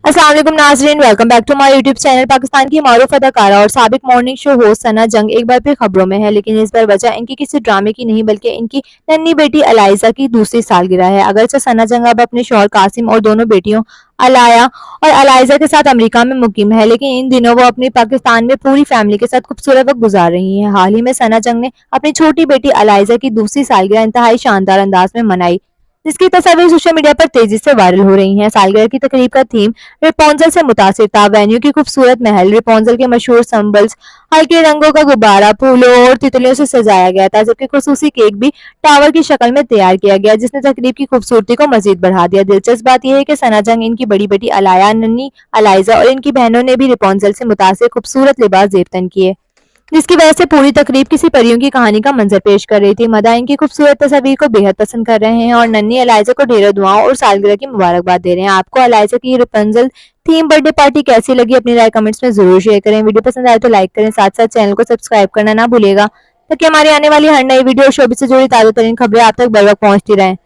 अस्सलाम वालेकुम नाज़रीन, welcome back to my YouTube channel. Pakistan की मारूफ अदाकारा और साबिक मॉर्निंग शो होस्ट सना जंग एक बार फिर खबरों में है, लेकिन इस बार वजह इनकी किसी ड्रामे की नहीं बल्कि इनकी नन्ही बेटी अलाइजा की दूसरी सालगिरह है। अगरचे सना जंग अब अपने शौहर कासिम और दोनों बेटियों अलाया और अलाइजा के साथ अमेरिका में मुकीम है, लेकिन इन दिनों वो अपनी पाकिस्तान में पूरी फैमिली के साथ खूबसूरत वक्त गुजार रही हैं। हाल ही में सना जंग ने अपनी छोटी बेटी अलाइजा की दूसरी सालगिरह इंतहाई शानदार अंदाज में मनाई, जिसकी तस्वीर सोशल मीडिया पर तेजी से वायरल हो रही हैं। सालगिरह की तकरीब का थीम रेपोंजल से मुतासिर था। वेन्यू की खूबसूरत महल, रेपोंजल के मशहूर संबल्स, हल्के रंगों का गुब्बारा, फूलों और तितलियों से सजाया गया था, जबकि खुसूसी केक भी टावर की शक्ल में तैयार किया गया, जिसने तकरीब की खूबसूरती को मजीद बढ़ा दिया। दिलचस्प बात यह है कि सना जंग, इनकी बड़ी बेटी अलाया, नन्ही अलाइजा और इनकी बहनों ने भी रेपोंजल से मुतासिर खूबसूरत लिबास जेब किए, जिसकी वजह से पूरी तकरीब किसी परियों की कहानी का मंजर पेश कर रही थी। मदा इनकी खूबसूरत तस्वीर को बेहद पसंद कर रहे हैं और नन्ही अलाइजा को ढेरों दुआओं और सालगिरह की मुबारकबाद दे रहे हैं। आपको अलाइजा की रेपुंजल थीम बर्थडे पार्टी कैसी लगी? अपनी राय कमेंट्स में जरूर शेयर करें। वीडियो पसंद आए तो लाइक करें, साथ साथ चैनल को सब्सक्राइब करना ना भूलिएगा, ताकि हमारी आने वाली हर नई वीडियो और शोबी से जुड़ी ताज़ा तरीन खबरें आप तक बर वक्त पहुंचती रहें।